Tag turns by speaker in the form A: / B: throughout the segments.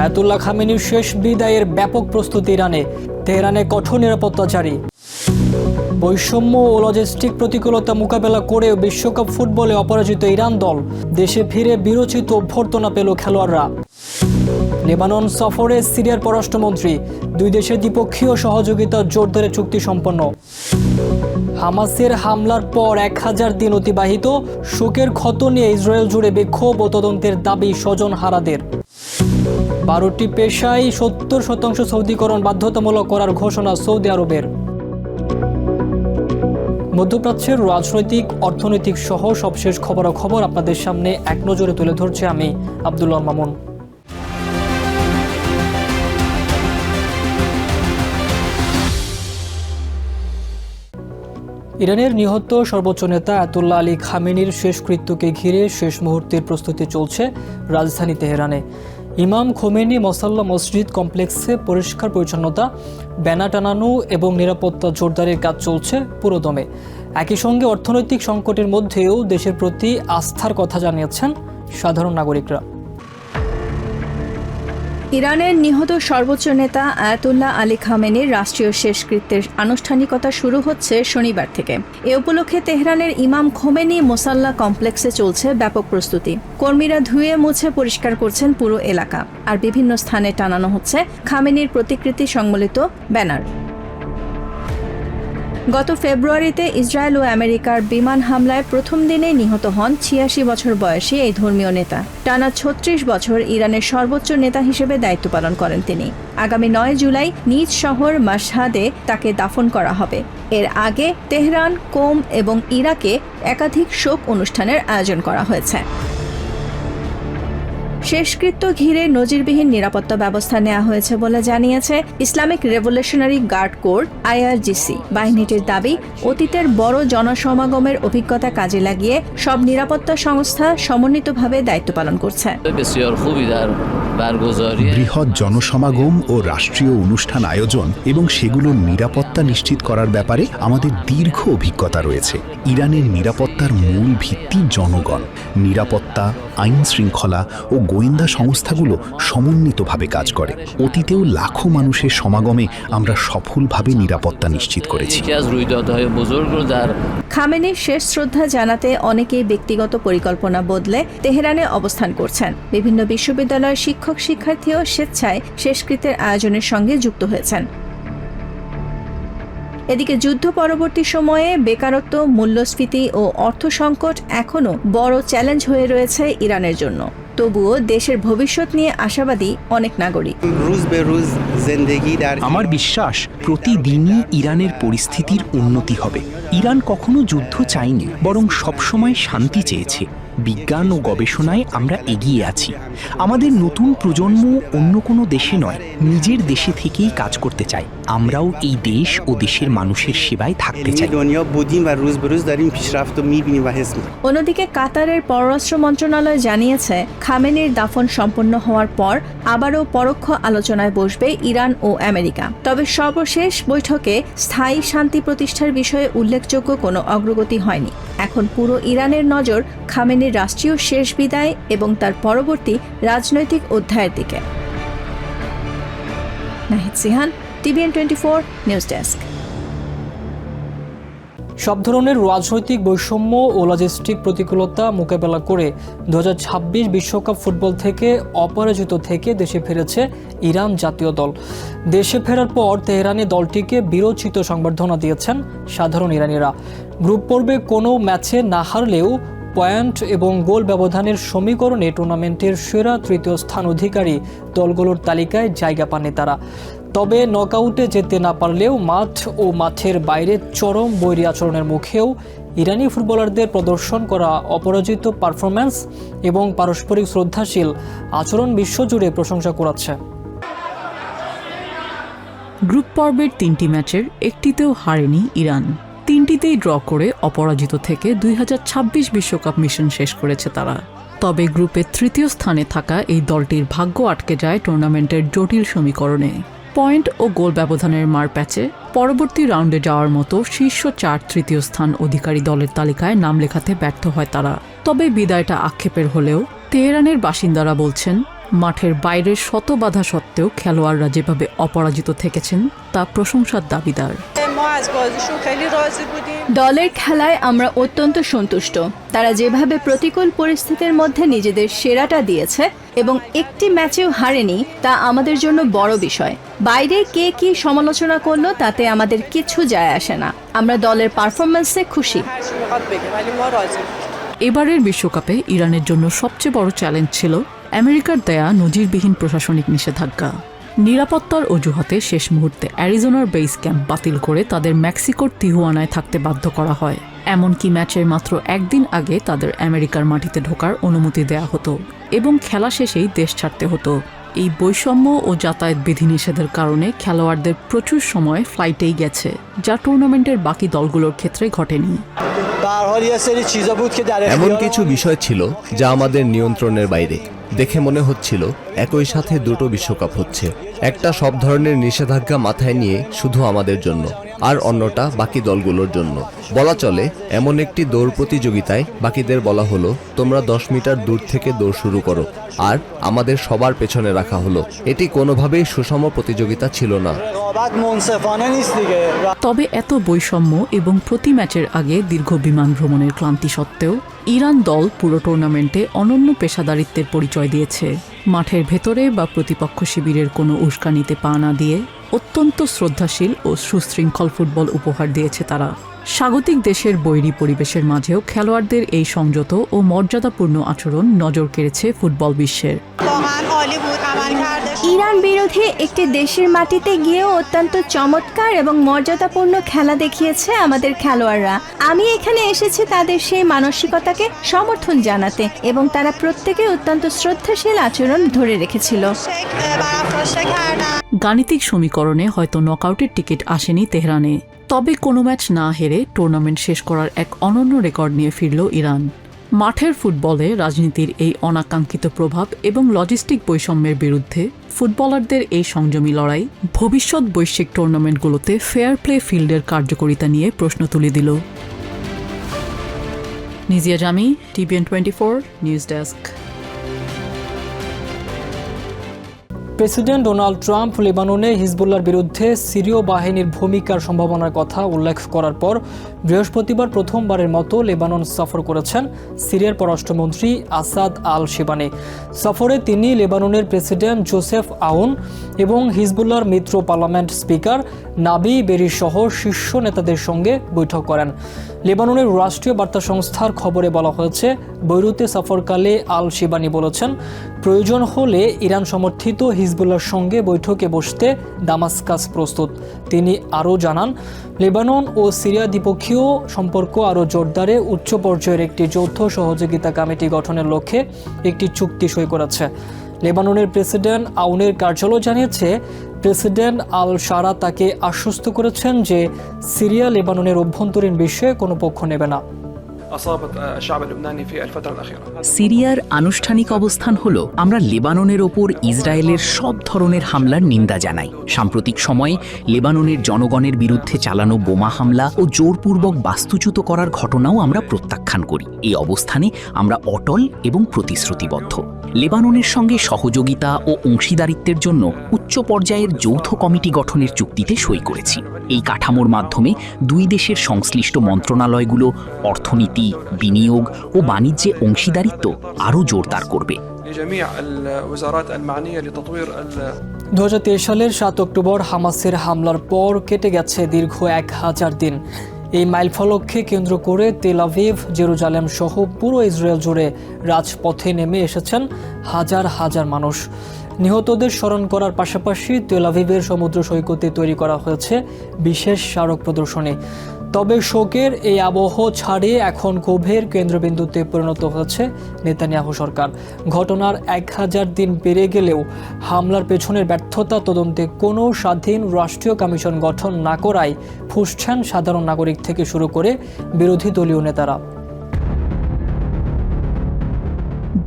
A: Ayatollah খামেনির শেষ বিদায়ের ব্যাপক প্রস্তুতি ইরানে। তেহরানে কঠোর নিরাপত্তা জারি। বৈষম্য ও লজিস্টিক প্রতিকূলতা মোকাবেলা করেও বিশ্বকাপ ফুটবলে অপরাজিত ইরান দল। দেশে ফিরে বিরোচিত অভ্যর্থনা পেল খেলোয়াড়রা। লেবানন সফরে সিরিয়ার পররাষ্ট্রমন্ত্রী। দুই দেশের দ্বিপক্ষীয় সহযোগিতা জোরদারে চুক্তি সম্পন্ন। হামাসের হামলার পর 1000 দিন অতিবাহিত। শোকের ক্ষত নিয়ে ইসরায়েল জুড়ে বিক্ষোভ ও তদন্তের দাবি স্বজনহারাদের। 12টি পেশায় 70% সৌদিকরণ বাধ্যতামূলক করার ঘোষণা সৌদি আরবের। মধ্যপ্রাচ্যের রাজনৈতিক, অর্থনৈতিক সহ সবশেষ খবরাখবর আপনাদের সামনে এক নজরে তুলে ধরছে আমি আব্দুল্লাহ মামুন। ইরানের নিহত সর্বোচ্চ নেতা আয়াতুল্লাহ আলী খামেনির শেষকৃত্যকে ঘিরে শেষ মুহূর্তের প্রস্তুতি চলছে রাজধানী তেহরানে। ইমাম খোমেনি মসাল্লা মসজিদ কমপ্লেক্সে পরিষ্কার পরিচ্ছন্নতা, ব্যানার টানানো এবং নিরাপত্তা জোরদারের কাজ চলছে পুরোদমে। একই সঙ্গে অর্থনৈতিক সংকটের মধ্যেও দেশের প্রতি আস্থার কথা জানিয়েছেন সাধারণ নাগরিকরা।
B: ইরানের নিহত সর্বোচ্চ নেতা আয়াতুল্লাহ আলী খামেনির রাষ্ট্রীয় শেষকৃত্যের আনুষ্ঠানিকতা শুরু হচ্ছে শনিবার থেকে। এ উপলক্ষে তেহরানের ইমাম খোমেনি মোসাল্লা কমপ্লেক্সে চলছে ব্যাপক প্রস্তুতি। কর্মীরা ধুয়ে মুছে পরিষ্কার করছেন পুরো এলাকা, আর বিভিন্ন স্থানে টানানো হচ্ছে খামেনির প্রতিকৃতি সংবলিত ব্যানার। গত ফেব্রুয়ারিতে ইসরায়েল ও আমেরিকার বিমান হামলায় প্রথম দিনে নিহত হন 86 বছর বয়সী এই ধর্মীয় নেতা। টানা 36 বছর ইরানের সর্বোচ্চ নেতা হিসেবে দায়িত্ব পালন করেন তিনি। আগামী 9 জুলাই নিজ শহর মাশহাদে তাকে দাফন করা হবে। এর আগে তেহরান, কোম এবং ইরাকে একাধিক শোক অনুষ্ঠানের আয়োজন করা হয়েছে। শেষকৃত্য ঘিরে নজিরবিহীন নিরাপত্তা ব্যবস্থা নেওয়া হয়েছে বলে জানিয়েছে Islamic revolutionary guard corps IRGC। বাহিনীটির দাবি, অতীতের বড় জনসমাগমের অভিজ্ঞতা কাজে লাগিয়ে সব নিরাপত্তা সংস্থা সমন্বিতভাবে দায়িত্ব পালন করছে।
C: বৃহৎ জনসমাগম ও রাষ্ট্রীয় অনুষ্ঠান আয়োজন এবং সেগুলোর নিরাপত্তা নিশ্চিত করার ব্যাপারে আমাদের দীর্ঘ অভিজ্ঞতা রয়েছে। ইরানের নিরাপত্তার মূল ভিত্তি জনগণ। নিরাপত্তা, আইন শৃঙ্খলা ও গোয়েন্দা সংস্থাগুলো সমন্বিতভাবে কাজ করে। অতীতেও লাখো মানুষের সমাগমে আমরা সফলভাবে নিরাপত্তা নিশ্চিত করেছি।
B: খামেনির শেষ শ্রদ্ধা জানাতে অনেকেই ব্যক্তিগত পরিকল্পনা বদলে তেহরানে অবস্থান করছেন। বিভিন্ন বিশ্ববিদ্যালয়ের শিক্ষক শিক্ষার্থীও স্বেচ্ছায় শেষকৃত্যের আয়োজনের সঙ্গে যুক্ত হয়েছেন। এদিকে যুদ্ধ পরবর্তী সময়ে বেকারত্ব, মূল্যস্ফীতি ও অর্থ সংকট এখনও বড় চ্যালেঞ্জ হয়ে রয়েছে ইরানের জন্য। তবুও দেশের ভবিষ্যৎ নিয়ে আশাবাদী অনেক নাগরিক।
D: আমার বিশ্বাস, প্রতিদিনই ইরানের পরিস্থিতির উন্নতি হবে। ইরান কখনো যুদ্ধ চায়নি, বরং সবসময় শান্তি চেয়েছে। বিজ্ঞান ও গবেষণায় আমরা এগিয়ে আছি। আমাদের নতুন প্রজন্ম অন্য কোনো দেশে নয়, নিজের দেশে থেকেই কাজ করতে চায়। আমরাও এই দেশ ও দেশের মানুষের সেবায় থাকতে চাই।
B: অন্যদিকে কাতারের পররাষ্ট্র মন্ত্রণালয় জানিয়েছে, খামেনির দাফন সম্পন্ন হওয়ার পর আবারও পরোক্ষ আলোচনায় বসবে ইরান ও আমেরিকা। তবে সর্বশেষ বৈঠকে স্থায়ী শান্তি প্রতিষ্ঠার বিষয়ে উল্লেখযোগ্য কোনো অগ্রগতি হয়নি। এখন পুরো ইরানের নজর খামেনির রাষ্ট্রীয় শেষ বিদায় এবং তার পরবর্তী রাজনৈতিক অধ্যায়ের দিকে। Nahid Sihan, TVN 24 news desk.
A: সব ধরনের রাজনৈতিক বৈষম্য ও লজিস্টিক প্রতিকূলতা মোকাবেলা করে 2026 বিশ্বকাপ ফুটবল থেকে অপরাজিত থেকে দেশে ফিরেছে ইরান জাতীয় দল। দেশে ফেরার পর তেহরানে দলটিকে বীরোচিত সংবর্ধনা দিয়েছেন সাধারণ ইরানিরা। গ্রুপ পর্বে কোনো ম্যাচে না হারলেও পয়েন্ট এবং গোল ব্যবধানের সমীকরণে টুর্নামেন্টের সেরা তৃতীয় স্থান অধিকারী দলগুলোর তালিকায় জায়গা পাননি তারা। তবে নকআউটে যেতে না পারলেও মাঠ ও মাঠের বাইরে চরম বৈরী আচরণের মুখেও ইরানি ফুটবলারদের প্রদর্শন করা অপরাজিত পারফরম্যান্স এবং পারস্পরিক শ্রদ্ধাশীল আচরণ বিশ্বজুড়ে প্রশংসা কুড়াচ্ছে।
E: গ্রুপ পর্বের 3টি ম্যাচের একটিতেও হারেনি ইরান। 3টিতেই ড্র করে অপরাজিত থেকে 2026 বিশ্বকাপ মিশন শেষ করেছে তারা। তবে গ্রুপের তৃতীয় স্থানে থাকা এই দলটির ভাগ্য আটকে যায় টুর্নামেন্টের জটিল সমীকরণে। পয়েন্ট ও গোল ব্যবধানের মারপ্যাচে পরবর্তী রাউন্ডে যাওয়ার মতো শীর্ষ 4 তৃতীয় স্থান অধিকারী দলের তালিকায় নাম লেখাতে ব্যর্থ হয় তারা। তবে বিদায়টা আক্ষেপের হলেও তেহরানের বাসিন্দারা বলছেন, মাঠের বাইরের শত বাধা সত্ত্বেও খেলোয়াড়রা যেভাবে অপরাজিত থেকেছেন তা প্রশংসার দাবিদার।
B: দলের খেলায় আমরা অত্যন্ত সন্তুষ্ট। তারা যেভাবে প্রতিকূল পরিস্থিতির মধ্যে নিজেদের সেরাটা দিয়েছে এবং একটি ম্যাচেও হারেনি, তা আমাদের জন্য বড় বিষয়। বাইরে কে কি সমালোচনা করলো তাতে আমাদের কিছু যায় আসে না। আমরা দলের পারফরম্যান্সে খুশি।
E: এবারের বিশ্বকাপে ইরানের জন্য সবচেয়ে বড় চ্যালেঞ্জ ছিল আমেরিকার দেয়া নজিরবিহীন প্রশাসনিক নিষেধাজ্ঞা। নিরাপত্তার অজুহাতে শেষ মুহূর্তে অ্যারিজোনার বেস ক্যাম্প বাতিল করে তাদের মেক্সিকোর তিহুয়ানায় থাকতে বাধ্য করা হয়। এমনকি ম্যাচের মাত্র একদিন আগে তাদের আমেরিকার মাটিতে ঢোকার অনুমতি দেয়া হতো এবং খেলা শেষেই দেশ ছাড়তে হতো। এই বৈষম্য ও যাতায়াত বিধিনিষেধের কারণে খেলোয়াড়দের প্রচুর সময় ফ্লাইটেই গেছে, যা টুর্নামেন্টের বাকি দলগুলোর ক্ষেত্রে ঘটেনি।
F: এমন কিছু বিষয় ছিল যা আমাদের নিয়ন্ত্রণের বাইরে। দেখে মনে হচ্ছিল একই সাথে দুটো বিশ্বকাপ হচ্ছে। একটা সব ধরনের নিষেধাজ্ঞা মাথায় নিয়ে শুধু আমাদের জন্য, আর অন্যটা বাকি দলগুলোর জন্য। বলা চলে এমন একটি দৌড় প্রতিযোগিতায় বাকিদের বলা হলো তোমরা 10 মিটার দূর থেকে দৌড় শুরু করো, আর আমাদের সবার পেছনে রাখা হলো। এটি কোনোভাবেই সুষম প্রতিযোগিতা ছিল না।
E: তবে এত বৈষম্য এবং প্রতি ম্যাচের আগে দীর্ঘ বিমান ভ্রমণের ক্লান্তি সত্ত্বেও ইরান দল পুরো টুর্নামেন্টে অনন্য পেশাদারিত্বের পরিচয় দিয়েছে। মাঠের ভেতরে বা প্রতিপক্ষ শিবিরের কোনো উস্কানিতে পা না দিয়ে অত্যন্ত শ্রদ্ধাশীল ও সুশৃঙ্খল ফুটবল উপহার দিয়েছে তারা। স্বাগতিক দেশের বৈরী পরিবেশের মাঝেও খেলোয়াড়দের এই সংযত ও মর্যাদাপূর্ণ আচরণ নজর কেড়েছে ফুটবল বিশ্বের।
B: ইরান বিরোধী একটি দেশের মাটিতে গিয়েও অত্যন্ত চমৎকার এবং মর্যাদাপূর্ণ খেলা দেখিয়েছে আমাদের খেলোয়াড়রা। আমি এখানে এসেছি তাদের সেই মানসিকতাকে সমর্থন জানাতে, এবং তারা প্রত্যেকে অত্যন্ত শ্রদ্ধাশীল আচরণ ধরে রেখেছিল।
E: গাণিতিক সমীকরণে হয়তো নকআউটের টিকিট আসেনি তেহরানে, তবে কোনো ম্যাচ না হেরে টুর্নামেন্ট শেষ করার এক অনন্য রেকর্ড নিয়ে ফিরল ইরান। মাঠের ফুটবলে রাজনীতির এই অনাকাঙ্ক্ষিত প্রভাব এবং লজিস্টিক বৈষম্যের বিরুদ্ধে ফুটবলারদের এই সংযমী লড়াই ভবিষ্যৎ বৈশ্বিক টুর্নামেন্টগুলোতে ফেয়ার প্লে ফিল্ডের কার্যকারিতা নিয়ে প্রশ্ন তুলে দিল। নিজিয়া জামি, TVN 24 news desk.
A: President Donald Trump লেবাননে হিজবুল্লাহর বিরুদ্ধে সিরীয় বাহিনীর ভূমিকার সম্ভাবনার কথা উল্লেখ করার পর বৃহস্পতিবার প্রথমবারের মতো লেবানন সফর করেছেন সিরিয়ার পররাষ্ট্রমন্ত্রী আসাদ আল শিবানি। সফরে তিনি লেবাননের প্রেসিডেন্ট জোসেফ আউন এবং হিজবুল্লাহর মিত্র পার্লামেন্ট স্পিকার নাবি বেরি সহ শীর্ষ নেতাদের সঙ্গে বৈঠক করেন। লেবাননের রাষ্ট্রীয় বার্তা সংস্থার খবরে বলা হয়েছে, বৈরুতে সফরকালে আল শিবানি বলেছেন, প্রয়োজন হলে ইরান সমর্থিত হিজবুল্লাহর সঙ্গে বৈঠকে বসতে দামাস্কাস প্রস্তুত। তিনি আরও জানান, লেবানন ও সিরিয়া দ্বিপক্ষীয় সম্পর্ক আরও জোরদারে উচ্চ পর্যায়ের একটি যৌথ সহযোগিতা কমিটি গঠনের লক্ষ্যে একটি চুক্তি সই করেছে। লেবাননের প্রেসিডেন্ট আউনের কার্যালয় জানিয়েছে, প্রেসিডেন্ট আল সারা তাকে আশ্বস্ত করেছেন যে সিরিয়া লেবাননের অভ্যন্তরীণ বিষয়ে কোনো পক্ষ নেবে না।
D: সিরিয়ার আনুষ্ঠানিক অবস্থান হলো, আমরা লেবাননের ওপর ইসরায়েলের সব ধরনের হামলার নিন্দা জানাই। সাম্প্রতিক সময়ে লেবাননের জনগণের বিরুদ্ধে চালানো বোমা হামলা ও জোরপূর্বক বাস্তুচ্যুত করার ঘটনাও আমরা প্রত্যাখ্যান করি। এই অবস্থানে আমরা অটল এবং প্রতিশ্রুতিবদ্ধ। লেবাননের সঙ্গে সহযোগিতা ও অংশীদারিত্বের জন্য উচ্চ পর্যায়ের যৌথ কমিটি গঠনের চুক্তিতে সই করেছি। এই কাঠামোর মাধ্যমে দুই দেশের সংশ্লিষ্ট মন্ত্রণালয়গুলো অর্থনীতি, বিনিয়োগ ও বাণিজ্যে অংশীদারিত্ব আরও জোরদার করবে।
A: 2023 সালের 7 অক্টোবর হামাসের হামলার পর কেটে গেছে দীর্ঘ 1000 দিন। এই মাইলফলককে কেন্দ্র করে তেল আভিভ, জেরুজালেম সহ পুরো ইসরায়েল জুড়ে রাজপথে নেমে এসেছেন হাজার হাজার মানুষ। নিহতদের স্মরণ করার পাশাপাশি তেল আভিভের সমুদ্র সৈকতে তৈরি করা হয়েছে বিশেষ স্মারক প্রদর্শনী। তবে শোকের এই আবহ ছাড়িয়ে এখন ক্ষোভের কেন্দ্রবিন্দুতে পরিণত হয়েছে নেতানিয়াহু সরকার। ঘটনার 1000 দিন পেরিয়ে গেলেও হামলার পেছনের ব্যর্থতা তদন্তে কোনো স্বাধীন রাষ্ট্রীয় কমিশন গঠন না করায় ফুঁসছেন সাধারণ নাগরিক থেকে শুরু করে বিরোধী দলীয় নেতারা।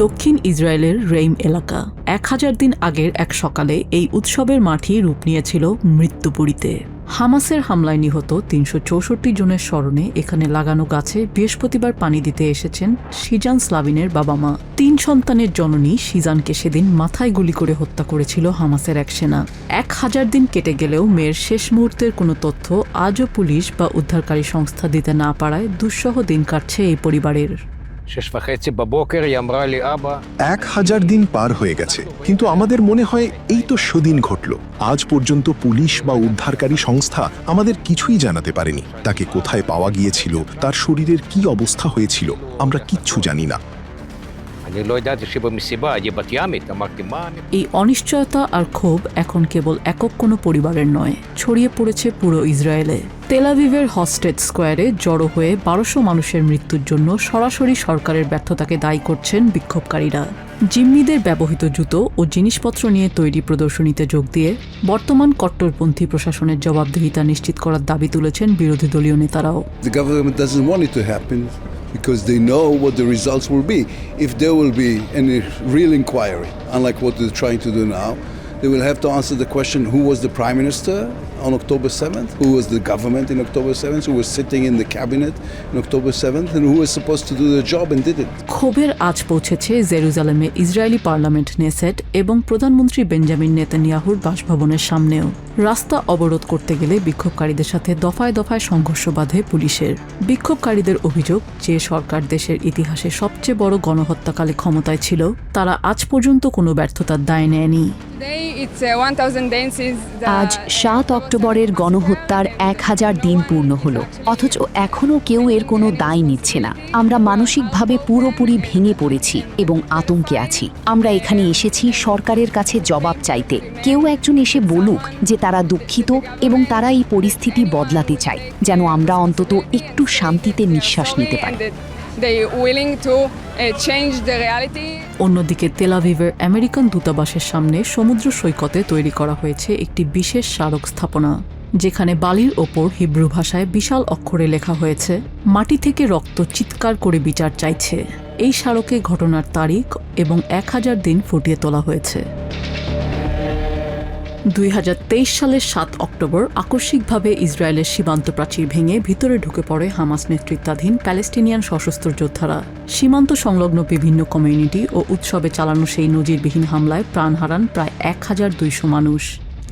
E: দক্ষিণ ইসরায়েলের রেইম এলাকা। 1000 দিন আগের এক সকালে এই উৎসবের মাঠই রূপ নিয়েছিল মৃত্যুপুরীতে। হামাসের হামলায় নিহত 364 জনের স্মরণে এখানে লাগানো গাছে বৃহস্পতিবার পানি দিতে এসেছেন সিজান স্লাভিনের বাবা মা। 3 সন্তানের জননী সিজানকে সেদিন মাথায় গুলি করে হত্যা করেছিল হামাসের এক সেনা। 1000 দিন কেটে গেলেও মেয়ের শেষ মুহূর্তের কোনো তথ্য আজও পুলিশ বা উদ্ধারকারী সংস্থা দিতে না পারায় দুঃসহ দিন কাটছে এই পরিবারের।
G: 6:30 בבוקר היא אמרה לי, אבא,
H: 1000 দিন পার হয়ে গেছে, কিন্তু আমাদের মনে হয় এই তো সেদিন ঘটল। আজ পর্যন্ত পুলিশ বা উদ্ধারকারী সংস্থা আমাদের কিছুই জানাতে পারেনি। তাকে কোথায় পাওয়া গিয়েছিল, তার শরীরের কি অবস্থা হয়েছিল, আমরা কিচ্ছু জানি না।
G: אני לא ידעתי שבמסיבה, אני בת ימית, אמרתי, מה אני...
E: এই অনিশ্চয়তা আর ক্ষোভ এখন কেবল একক কোনো পরিবারের নয়, ছড়িয়ে পড়েছে পুরো ইসরায়েলে। তেল আভিভের হস্টেড স্কোয়ারে জড়ো হয়ে 1200 মানুষের মৃত্যুর জন্য সরাসরি সরকারের ব্যর্থতাকে দায়ী করছেন বিক্ষোভকারীরা। জিম্মিদের ব্যবহৃত জুতো ও জিনিসপত্র নিয়ে তৈরি প্রদর্শনীতে যোগ দিয়ে বর্তমান কট্টরপন্থী প্রশাসনের জবাবদিহিতা নিশ্চিত করার দাবি তুলেছেন বিরোধী দলীয় নেতারাও।
I: The government doesn't want it to happen because they know what the results will be. If there will be any real inquiry, unlike what they're trying to do now, they will have to answer the question, who was the Prime Minister on October 7th, who was the government in October 7th, who was sitting in the cabinet on October 7th, and who was supposed to do the job and did it.
E: ক্ষোভের আজ পৌঁছেছে জেরুজালেমে Israeli parliament Knesset এবং প্রধানমন্ত্রী Benjamin নেতানিয়াহুর বাসভবনের সামনেও। রাস্তা অবরোধ করতে গেলে বিক্ষোভকারীদের সাথে দফায় দফায় সংঘর্ষ বাধে পুলিশের। বিক্ষোভকারীদের অভিযোগ, যে সরকার দেশের ইতিহাসে সবচেয়ে বড় গণহত্যাকালে ক্ষমতায় ছিল, তারা আজ পর্যন্ত কোনো ব্যর্থতার দায় নেয়নি।
J: আজ 7 অক্টোবরের গণহত্যার 1000 দিন পূর্ণ হলো, অথচ এখনও কেউ এর কোনো দায় নিচ্ছে না। আমরা মানসিকভাবে পুরোপুরি ভেঙে পড়েছি এবং আতঙ্কে আছি। আমরা এখানে এসেছি সরকারের কাছে জবাব চাইতে। কেউ একজন এসে বলুক যে তারা দুঃখিত এবং তারা এই পরিস্থিতি বদলাতে চায়, যেন আমরা অন্তত একটু শান্তিতে নিঃশ্বাস নিতে পারি।
E: অন্যদিকে তেল আভিভের আমেরিকান দূতাবাসের সামনে সমুদ্র সৈকতে তৈরি করা হয়েছে একটি বিশেষ স্মারক স্থাপনা, যেখানে বালির ওপর হিব্রু ভাষায় বিশাল অক্ষরে লেখা হয়েছে, মাটি থেকে রক্ত চিৎকার করে বিচার চাইছে। এই স্মারকে ঘটনার তারিখ এবং 1000 দিন ফুটিয়ে তোলা হয়েছে। 2023 সালের 7 অক্টোবর আকস্মিকভাবে ইসরায়েলের সীমান্ত প্রাচীর ভেঙে ভিতরে ঢুকে পড়ে হামাস নেতৃত্বাধীন প্যালেস্টিনিয়ান সশস্ত্র যোদ্ধারা। সীমান্ত সংলগ্ন বিভিন্ন কমিউনিটি ও উৎসবে চালানো সেই নজিরবিহীন হামলায় প্রাণ হারান প্রায় 1200 মানুষ,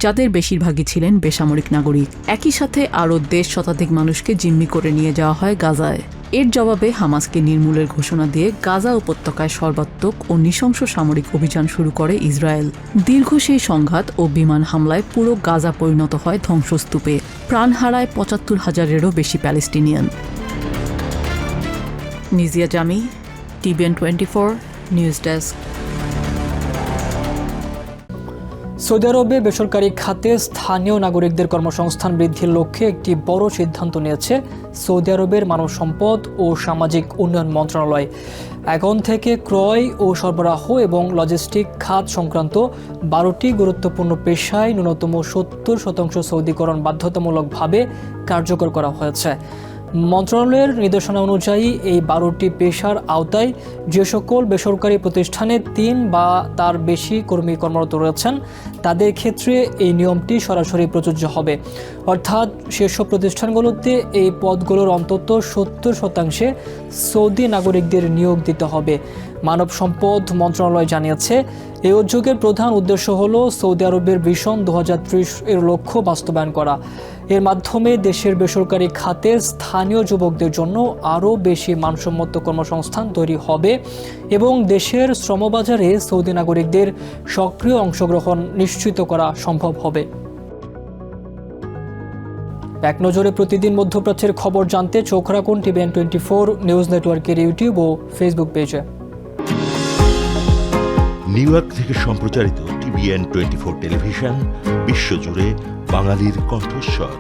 E: যাদের বেশিরভাগই ছিলেন বেসামরিক নাগরিক। একই সাথে আরও 1.5 শতাধিক মানুষকে জিম্মি করে নিয়ে যাওয়া হয় গাজায়। এর জবাবে হামাসকে নির্মূলের ঘোষণা দিয়ে গাজা উপত্যকায় সর্বাত্মক ও নৃশংস সামরিক অভিযান শুরু করে ইসরায়েল। দীর্ঘ সেই সংঘাত ও বিমান হামলায় পুরো গাজা পরিণত হয় ধ্বংসস্তূপে। প্রাণ হারায় 75,000-এরও বেশি প্যালেস্টিনিয়ান। নিজিয়া জামি, TVN 24 নিউজ ডেস্ক।
A: সৌদি আরবে বেসরকারি খাতে স্থানীয় নাগরিকদের কর্মসংস্থান বৃদ্ধির লক্ষ্যে একটি বড় সিদ্ধান্ত নিয়েছে সৌদি আরবের মানব সম্পদ ও সামাজিক উন্নয়ন মন্ত্রণালয়। এখন থেকে ক্রয় ও সরবরাহ এবং লজিস্টিক খাত সংক্রান্ত 12টি গুরুত্বপূর্ণ পেশায় ন্যূনতম 70% সৌদিকরণ বাধ্যতামূলকভাবে কার্যকর করা হয়েছে। মন্ত্রণালয়ের নির্দেশনা অনুযায়ী এই 12টি পেশার আওতায় যে সকল বেসরকারি প্রতিষ্ঠানে 3 বা তার বেশি কর্মী কর্মরত রয়েছেন, তাদের ক্ষেত্রে এই নিয়মটি সরাসরি প্রযোজ্য হবে। অর্থাৎ সেসব প্রতিষ্ঠানগুলোতে এই পদগুলোর অন্তত 70% সৌদি নাগরিকদের নিয়োগ দিতে হবে। মানব সম্পদ মন্ত্রণালয় জানিয়েছে, এই উদ্যোগের প্রধান উদ্দেশ্য হল সৌদি আরবের ভিশন 2030 এর লক্ষ্য বাস্তবায়ন করা। এর মাধ্যমে দেশের বেসরকারি খাতে স্থানীয় যুবকদের জন্য আরও বেশি মানসম্মত কর্মসংস্থান তৈরি হবে এবং দেশের শ্রমবাজারে সৌদি নাগরিকদের সক্রিয় অংশগ্রহণ নিশ্চিত করা সম্ভব হবে। এক নজরে প্রতিদিন মধ্যপ্রাচ্যের খবর জানতে চোখ রাখুন TVN 24 নিউজ নেটওয়ার্কের ইউটিউব ও ফেসবুক পেজে।
K: নিউ ইয়র্ক থেকে সম্প্রচারিত TVN 24 টেলিভিশন বিশ্বজুড়ে বাঙালির কণ্ঠস্বর।